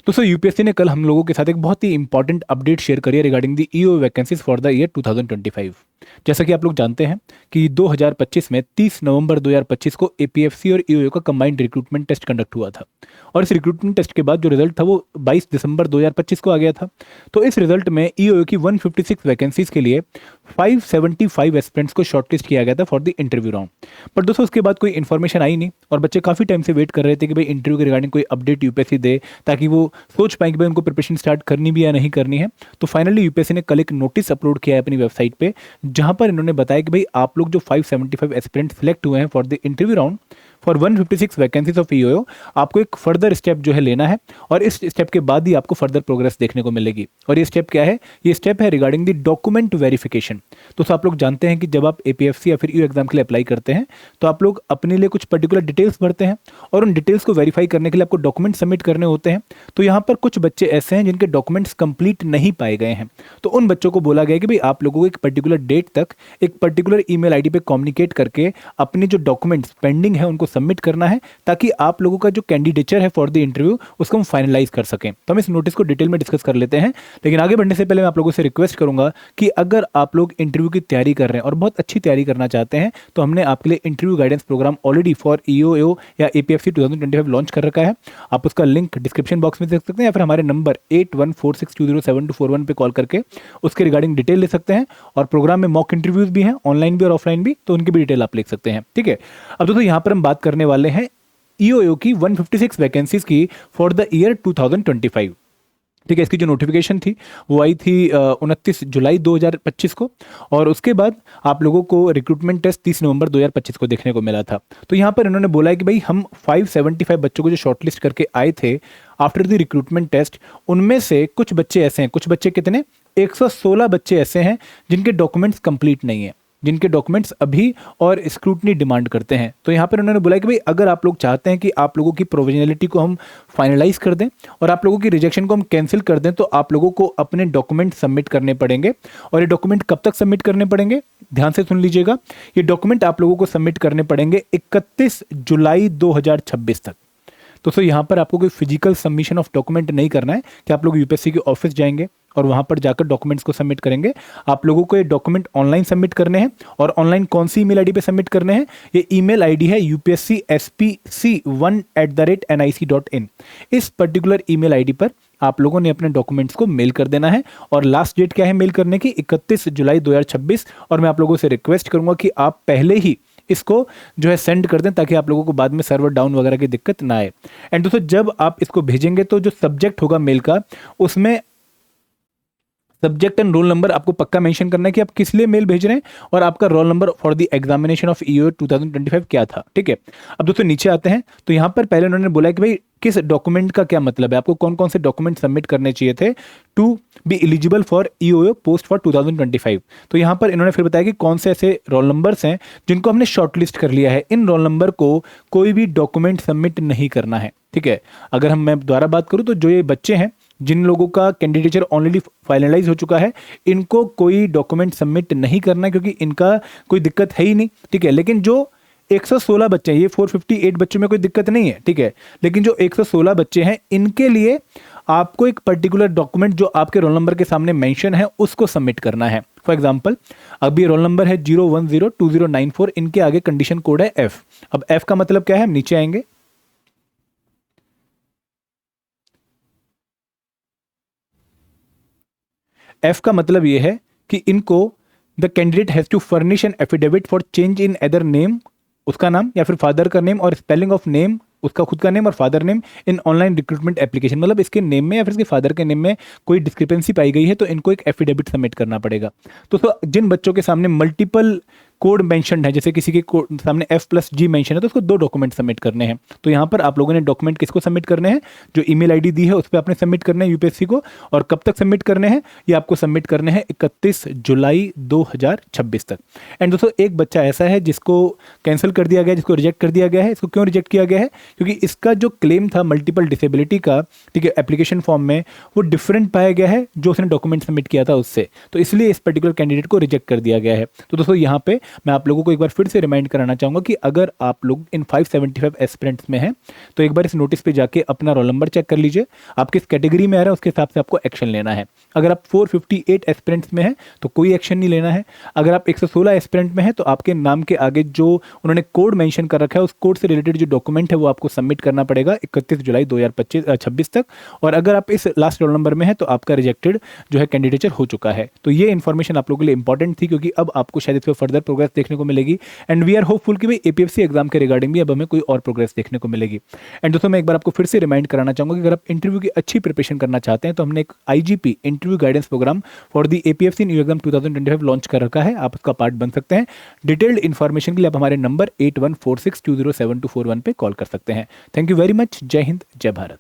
दोस्तों यूपीएससी ने कल हम लोगों के साथ एक बहुत ही इंपॉर्टेंट अपडेट शेयर करी है regarding the EO vacancies for the year 2025। जैसा कि आप लोग जानते हैं कि 2025 में 30 नवंबर 2025 को एपीएफसी और ईओ का कंबाइंड रिक्रूटमेंट टेस्ट कंडक्ट हुआ था और इस रिक्रूटमेंट टेस्ट के बाद जो रिजल्ट था वो 22 दिसंबर 2025 को आ गया था। तो इस रिजल्ट में ईओ की 156 वैकेंसीज के लिए 575 एस्पिरेंट्स को शॉर्टलिस्ट किया गया था for the interview round. But दोस्तों उसके बाद कोई इन्फॉर्मेशन आई नहीं और बच्चे काफ़ी टाइम से वेट कर रहे थे कि भाई इंटरव्यू के रिगार्डिंग कोई अपडेट यूपीएससी दे ताकि वो सोच पाएं कि भाई उनको प्रिपरेशन स्टार्ट करनी भी या नहीं करनी है। तो फाइनली यूपीएससी ने कल एक नोटिस अपलोड किया है अपनी वेबसाइट पे, जहां पर इन्होंने बताया कि भाई आप लोग जो 575 एस्पिरेंट सिलेक्ट हुए हैं for the interview round for 156 vacancies of EO, आपको एक फर्दर स्टेप जो है लेना है और इस स्टेप के बाद ही आपको फर्दर प्रोग्रेस देखने को मिलेगी। और ये स्टेप क्या है? ये स्टेप है रिगार्डिंग द डॉक्यूमेंट वेरिफिकेशन। तो आप लोग जानते हैं कि जब आप एपीएफसी या फिर ईओ एग्जाम के लिए अप्लाई करते हैं तो आप लोग अपने लिए कुछ पर्टिकुलर डिटेल्स भरते हैं और उन डिटेल्स को वेरीफाई करने के लिए आपको डॉक्यूमेंट सबमिट करने होते हैं। तो यहाँ पर कुछ बच्चे ऐसे हैं जिनके डॉक्यूमेंट्स कंप्लीट नहीं पाए गए हैं, तो उन बच्चों को बोला गया कि भाई आप लोगों को एक पर्टिकुलर डेट तक एक पर्टिकुलर ईमेल आईडी पे कम्युनिकेट करके अपने जो डॉक्यूमेंट्स पेंडिंग है उनको सबमिट करना है ताकि आप लोगों का जो कैंडिडेचर है फॉर द इंटरव्यू उसको हम फाइनलाइज कर सकें। तो हम इस नोटिस को डिटेल में डिस्कस कर लेते हैं, लेकिन आगे बढ़ने से पहले मैं आप लोगों से रिक्वेस्ट करूंगा कि अगर आप लोग इंटरव्यू की तैयारी कर रहे हैं और बहुत अच्छी तैयारी करना चाहते हैं तो हमने आपके लिए interview guidance programme already for EO या एपीएफसी 2025 लॉन्च कर रखा है। आप उसका लिंक डिस्क्रिप्शन बॉक्स में देख सकते हैं या फिर हमारे नंबर 8146207241 पे कॉल करके उसके रिगार्डिंग डिटेल ले सकते हैं। और प्रोग्राम में मॉक इंटरव्यूज भी हैं, ऑनलाइन भी और ऑफलाइन भी, तो उनकी भी डिटेल आप लिख सकते हैं। ठीक है, अब दोस्तों यहाँ पर हम बात करने वाले हैं ईओ की 156 वैकेंसीज की फॉर द ईयर 2025। ठीक है, इसकी जो नोटिफिकेशन थी वो आई थी 29 जुलाई 2025 को और उसके बाद आप लोगों को रिक्रूटमेंट टेस्ट 30 नवंबर 2025 को देखने को मिला था। तो यहाँ पर इन्होंने बोला है कि भाई हम 575 बच्चों को जो शॉर्टलिस्ट करके आए थे आफ्टर द रिक्रूटमेंट टेस्ट, उनमें से कुछ बच्चे ऐसे हैं, कुछ बच्चे कितने, 116 बच्चे ऐसे हैं जिनके डॉक्यूमेंट्स कंप्लीट नहीं है, जिनके डॉक्यूमेंट्स अभी और स्क्रूटनी डिमांड करते हैं। तो यहाँ पर उन्होंने बोला कि भाई अगर आप लोग चाहते हैं कि आप लोगों की प्रोविजनलिटी को हम फाइनलाइज कर दें और आप लोगों की रिजेक्शन को हम कैंसिल कर दें तो आप लोगों को अपने डॉक्यूमेंट सबमिट करने पड़ेंगे। और ये डॉक्यूमेंट कब तक सबमिट करने पड़ेंगे, ध्यान से सुन लीजिएगा, ये डॉक्यूमेंट आप लोगों को सबमिट करने पड़ेंगे 31 जुलाई 2026 तक। तो यहाँ पर आपको कोई फिजिकल सबमिशन ऑफ डॉक्यूमेंट नहीं करना है कि आप लोग यूपीएससी के ऑफिस जाएंगे और वहां पर जाकर डॉक्यूमेंट्स को सबमिट करेंगे। आप लोगों को ये डॉक्यूमेंट ऑनलाइन सबमिट करने हैं और ऑनलाइन कौन सी ईमेल आईडी पे सबमिट करने हैं, ये ईमेल आईडी है upscspc1@nic.in। इस पर्टिकुलर ईमेल आईडी पर आप लोगों ने अपने डॉक्यूमेंट्स को मेल कर देना है और लास्ट डेट क्या है मेल करने की, 31 जुलाई 2026। और मैं आप लोगों से रिक्वेस्ट करूंगा कि आप पहले ही इसको जो है सेंड कर दें ताकि आप लोगों को बाद में सर्वर डाउन वगैरह की दिक्कत ना आए। एंड दोस्तों जब आप इसको भेजेंगे तो जो सब्जेक्ट होगा मेल का, उसमें सब्जेक्ट एंड रोल नंबर आपको पक्का मेंशन करना है कि आप किस लिए मेल भेज रहे हैं और आपका roll number for the examination of EO 2025 क्या था। ठीक है, अब दोस्तों नीचे आते हैं तो यहाँ पर पहले उन्होंने बोला कि भाई किस डॉक्यूमेंट का क्या मतलब है, आपको कौन कौन से डॉक्यूमेंट सबमिट करने चाहिए थे to be eligible for EO post for 2025। तो यहाँ पर इन्होंने फिर बताया कि कौन से ऐसे रोल नंबर्स हैं जिनको हमने शॉर्टलिस्ट कर लिया है, इन रोल नंबर को कोई भी डॉक्यूमेंट सबमिट नहीं करना है। ठीक है, अगर मैं दोबारा बात करूँ तो जो ये बच्चे हैं जिन लोगों का कैंडिडेचर ऑलरेडी फाइनलाइज हो चुका है, इनको कोई डॉक्यूमेंट सबमिट नहीं करना क्योंकि इनका कोई दिक्कत है ही नहीं। ठीक है, लेकिन जो 116 बच्चे हैं, ये 458 बच्चों में कोई दिक्कत नहीं है। ठीक है, लेकिन जो 116 बच्चे हैं इनके लिए आपको एक पर्टिकुलर डॉक्यूमेंट जो आपके रोल नंबर के सामने मेंशन है उसको सबमिट करना है। फॉर एग्जांपल अभी रोल नंबर है 0102094, इनके आगे कंडीशन कोड है F। अब F का मतलब क्या है, हम नीचे आएंगे, F का मतलब यह है कि इनको the candidate has to furnish an affidavit for change in other name, उसका नाम या फिर फादर का नेम और स्पेलिंग ऑफ नेम, उसका खुद का नेम और father name in online recruitment application. मतलब इसके नेम में या फिर इसके फादर के नेम में कोई डिस्क्रिपेंसी पाई गई है तो इनको एक एफिडेविट सबमिट करना पड़ेगा। तो जिन बच्चों के सामने मल्टीपल कोड मेंशन्ड है, जैसे किसी के सामने F+G मेंशन है तो उसको 2 डॉक्यूमेंट सबमिट करने हैं। तो यहाँ पर आप लोगों ने डॉक्यूमेंट किसको सबमिट करने हैं, जो ईमेल आईडी दी है उस पर आपने सबमिट करने हैं यूपीएससी को। और कब तक सबमिट करने हैं, ये आपको सबमिट करने हैं 31 जुलाई 2026 तक। एंड दोस्तों एक बच्चा ऐसा है जिसको कैंसिल कर दिया गया, जिसको रिजेक्ट कर दिया गया है। इसको क्यों रिजेक्ट किया गया है, क्योंकि इसका जो क्लेम था मल्टीपल डिसेबिलिटी का, ठीक है, एप्लीकेशन फॉर्म में वो डिफरेंट पाया गया है जो उसने डॉक्यूमेंट सबमिट किया था उससे, तो इसलिए इस पर्टिकुलर कैंडिडेट को रिजेक्ट कर दिया गया है। तो दोस्तों यहाँ पे मैं आप लोगों को एक बार फिर से रिमाइंड कराना चाहूँगा कि अगर आप लोग इन 575 एस्पिरेंट्स में हैं तो एक बार इस नोटिस पे जाके अपना रोल नंबर चेक कर लीजिए, आप किस कैटेगरी में आ रहे हैं उसके हिसाब से आपको एक्शन लेना है। अगर आप 458 एस्पिरेंट्स में हैं तो कोई एक्शन नहीं लेना है। अगर आप 116 एस्पिरेंट में हैं तो आपके नाम के आगे जो उन्होंने कोड मेंशन कर रखा है उस कोड से रिलेटेड जो डॉक्यूमेंट है वो आपको सबमिट करना पड़ेगा 31 जुलाई 2026 तक। और अगर आप इस लास्ट रोल नंबर में हैं तो आपका रिजेक्टेड जो है कैंडिडेचर हो चुका है। तो ये इन्फॉर्मेशन आप लोगों के लिए इंपॉर्टेंट थी क्योंकि अब आपको शायद इस पर फर्दर प्रोग्रेस देखने को मिलेगी एंड वी आर होपफुल कि भाई एपीएफसी एग्जाम के रिगार्डिंग भी अब हमें कोई और प्रोग्रेस देखने को मिलेगी। एंड दोस्तों मैं एक बार आपको फिर से रिमाइंड कराना चाहूंगा कि अगर आप इंटरव्यू की अच्छी प्रिपरेशन करना चाहते हैं तो हमने एक IGP interview guidance programme for the APFC new exam 2025 launch कर रखा है, आप उसका पार्ट बन सकते हैं। डिटेल्ड इन्फॉर्मेशन के लिए आप हमारे नंबर 8146207241 पे कॉल कर सकते हैं। Thank you very much. जय हिंद, जय भारत।